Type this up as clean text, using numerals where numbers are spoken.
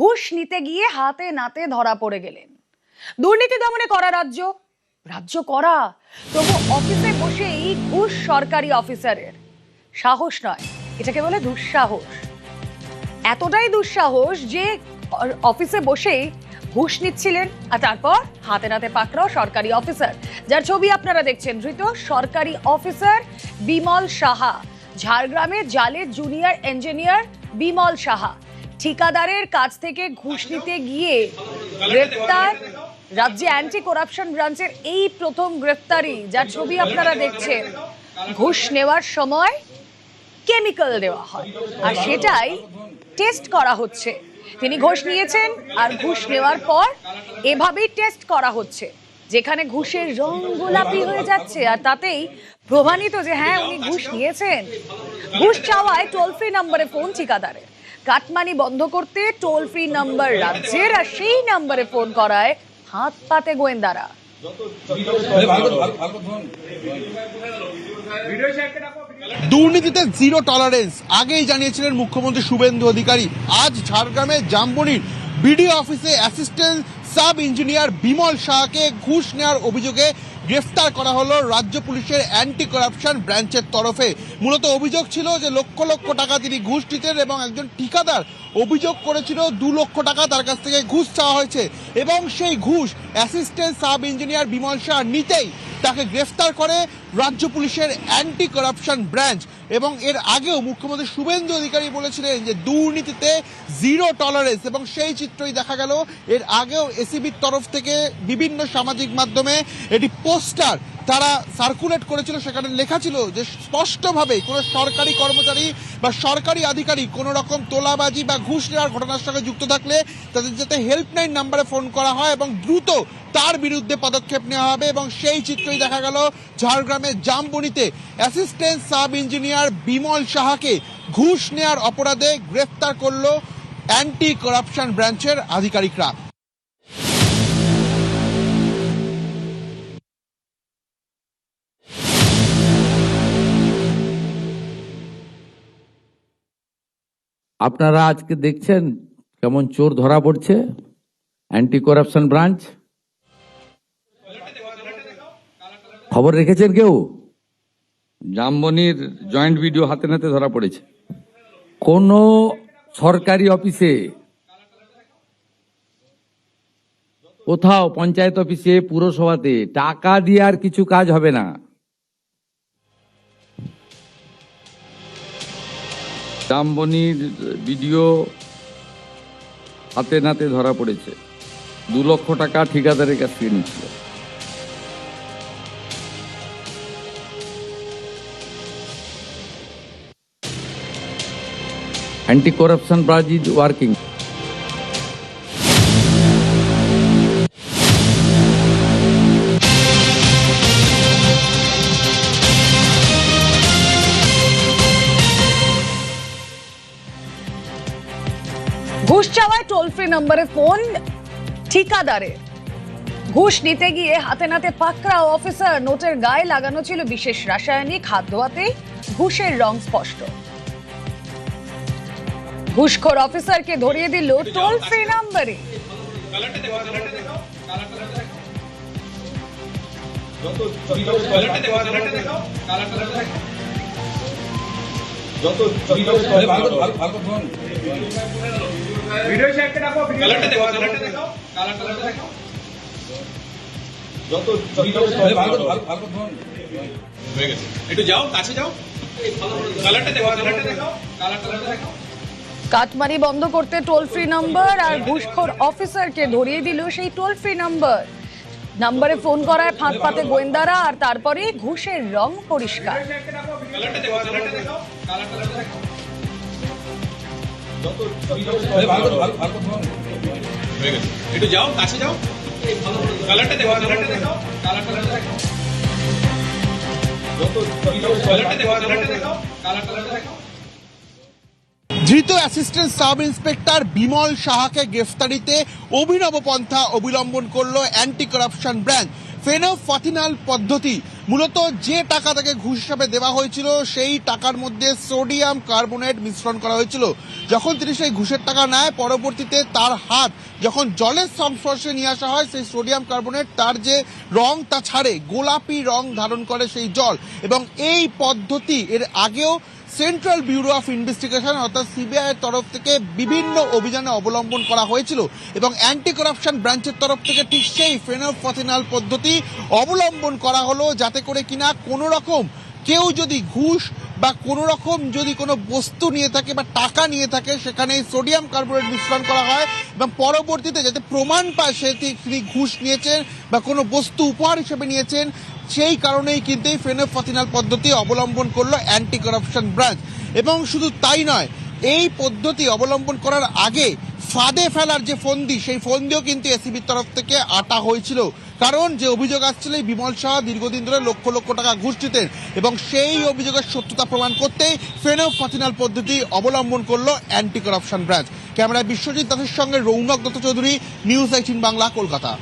ঘুষ নিতে গিয়ে হাতে নাতে ধরা পড়ে গেলেন। দুর্নীতি দমনে করা রাজ্য করা, তবু অফিসে বসেই ঘুষ সরকারি অফিসারের। সাহস নয়, এটাকে বলে দুঃসাহস। এতটাই দুঃসাহস যে অফিসে বসেই ঘুষ নিচ্ছিলেন, আর তারপর হাতে নাতে পাকড়াও সরকারি অফিসার, যার ছবি আপনারা দেখছেন। ধৃত সরকারি অফিসার বিমল সাহা। ঝাড়গ্রামে জালের জুনিয়র ইঞ্জিনিয়ার বিমল সাহা ঠিকাদারের কাছ থেকে ঘুষ নিতে গিয়ে গ্রেফতার। রাজ্যে অ্যান্টি করাপশন ব্রাঞ্চের এই প্রথম গ্রেফতারি, যার ছবি আপনারা দেখছেন। ঘুষ নেওয়ার সময় কেমিক্যাল দেওয়া হয়, আর সেটাই টেস্ট করা হচ্ছে। তিনি ঘুষ নিয়েছেন, আর ঘুষ নেওয়ার পর এভাবেই টেস্ট করা হচ্ছে, যেখানে ঘুষের রং গোলাপি হয়ে যাচ্ছে, আর তাতেই প্রমাণিত যে হ্যাঁ, উনি ঘুষ নিয়েছেন। ঘুষ চাওয়ায় টোল ফ্রি নম্বরে ফোন ঠিকাদারের। কাটমানি বন্ধ করতে টোল ফ্রি নাম্বার রাজ্যের, আর সেই নাম্বারে ফোন করায় হাত পাতে গোয়েন্দারা। দুর্নীতিতে জিরো টলারেন্স আগেই জানিয়েছিলেন মুখ্যমন্ত্রী শুভেন্দু অধিকারী। আজ ঝাড়গ্রামের জামবনির বিডিও অফিসে অ্যাসিস্ট্যান্ট সাব ইঞ্জিনিয়ার বিমল শাহকে ঘুষ নেওয়ার অভিযোগে গ্রেফতার করা হলো রাজ্য পুলিশের অ্যান্টি করাপশন ব্রাঞ্চের তরফে। মূলত অভিযোগ ছিল যে লক্ষ লক্ষ টাকা তিনি ঘুষ নিতেন, এবং একজন ঠিকাদার অভিযোগ করেছিল 2 লক্ষ টাকা তার কাছ থেকে ঘুষ চাওয়া হয়েছে, এবং সেই ঘুষ assistant sub engineer Bimal Shah নিতেই তাকে গ্রেফতার করে রাজ্য পুলিশের অ্যান্টি করাপশন ব্রাঞ্চ। এবং এর আগেও মুখ্যমন্ত্রী শুভেন্দু অধিকারী বলেছিলেন যে দুর্নীতিতে জিরো টলারেন্স, এবং সেই চিত্রই দেখা গেল। এর আগেও এসিবির তরফ থেকে বিভিন্ন সামাজিক মাধ্যমে এটি পোস্টার তারা সার্কুলেট করেছিল, সেখানে লেখা ছিল যে স্পষ্টভাবে কোনো সরকারি কর্মচারী বা সরকারি আধিকারিক কোনো রকম তোলাবাজি বা ঘুষ নেওয়ার ঘটনার সঙ্গে যুক্ত থাকলে তাদের যাতে হেল্পলাইন নাম্বারে ফোন করা হয় এবং দ্রুত তার বিরুদ্ধে পদক্ষেপ নেওয়া হবে। এবং সেই চিত্রই দেখা গেল ঝাড়গ্রামের জামবনিতে অ্যাসিস্ট্যান্ট সাব ইঞ্জিনিয়ার বিমল সাহাকে ঘুষ নেওয়ার অপরাধে গ্রেফতার করল অ্যান্টি করাপশন ব্রাঞ্চের আধিকারিকরা। আপনারা আজকে দেখছেন কেমন চোর ধরা পড়ছে। অ্যান্টি করাপশন ব্রাঞ্চ খবর রেখেছেন কেউ? জামবনির জয়েন্ট ভিডিও হাতে নাতে ধরা পড়েছে। কোন সরকারি অফিসে, কোথাও পঞ্চায়েত অফিসে, পুরসভাতে টাকা দিয়ে আর কিছু কাজ হবে না। জামবনির ভিডিও হাতে নাতে ধরা পড়েছে। 2 লক্ষ টাকা ঠিকাদারের কাছ থেকে নিচ্ছিল। Anti corruption branch is working. ঘুষ চাওয়ায় টোল ফ্রি নম্বরে ফোন ঠিকাদারের। ঘুষ নিতে গিয়ে হাতে নাতে পাকড়াও অফিসার। নোটের গায়ে লাগানো ছিল বিশেষ রাসায়নিক, হাত ধোয়াতে ঘুষের রং স্পষ্ট। ঘুষখোর অফিসারকে ধরিয়ে দিল টোল ফ্রি নম্বরে। কাটমানি বন্ধ করতে টোল ফ্রি নম্বর, আর ঘুষখোর অফিসারকে ধরিয়ে দিল সেই টোল ফ্রি নাম্বারে ফোন করায় ফাঁদ পাতে গোয়েন্দারা, আর তারপরে ঘুষের রং পরিষ্কার। ধৃত অ্যাসিস্ট্যান্ট সাব ইন্সপেক্টর বিমল সাহাকে গ্রেফতারিতে অভিনব পন্থা অবলম্বন করল অ্যান্টি করাপশন ব্রাঞ্চ। ফেনোফথিনাল পদ্ধতি, মূলত যে টাকা তাকে ঘুষ হিসাবে দেওয়া হয়েছিল সেই টাকার মধ্যে সোডিয়াম কার্বনেট মিশ্রণ করা হয়েছিল। যখন তিনি সেই ঘুষের টাকা নেয়, পরবর্তীতে তার হাত যখন জলের সংস্পর্শে নিয়ে আসা হয়, সেই সোডিয়াম কার্বনেট তার যে রং তা ছাড়ে, গোলাপি রং ধারণ করে সেই জল। এবং এই পদ্ধতি এর আগেও সেন্ট্রাল ব্যুরো অফ ইনভেস্টিগেশন অর্থাৎ সিবিআই এর তরফ থেকে বিভিন্ন অভিযানে অবলম্বন করা হয়েছিল এবং অ্যান্টি করাপশন ব্রাঞ্চের তরফ থেকে ঠিক সেই ফেনোফথিনাল পদ্ধতি অবলম্বন করা হলো, যাতে করে কিনা কোনো রকম কেউ যদি ঘুষ বা কোনো রকম যদি কোনো বস্তু নিয়ে থাকে বা টাকা নিয়ে থাকে, সেখানে সোডিয়াম কার্বনেট মিশ্রণ করা হয় এবং পরবর্তীতে যাতে প্রমাণ পায় সে তিনি ঘুষ নিয়েছেন বা কোনো বস্তু উপহার হিসেবে নিয়েছেন। সেই কারণেই কিন্তু এই ফেনোফথিনাল পদ্ধতি অবলম্বন করলো অ্যান্টি করাপশন ব্রাঞ্চ। এবং শুধু তাই নয়, এই পদ্ধতি অবলম্বন করার আগে ফাঁদে ফেলার যে ফন্দি, সেই ফন্দিও কিন্তু এসিবির তরফ থেকে আটা হয়েছিল। কারণ যে অভিযোগ আসছিল, বিমল শাহ দীর্ঘদিন ধরে লক্ষ লক্ষ টাকা ঘুষ দিতেন এবং সেই অভিযোগের সত্যতা প্রমাণ করতেই ফেনোফথিনাল পদ্ধতি অবলম্বন করলো অ্যান্টি করাপশন ব্রাঞ্চ। ক্যামেরায় বিশ্বজিৎ দাসের সঙ্গে রৌনক দত্ত চৌধুরী, নিউজ 18 বাংলা, কলকাতা।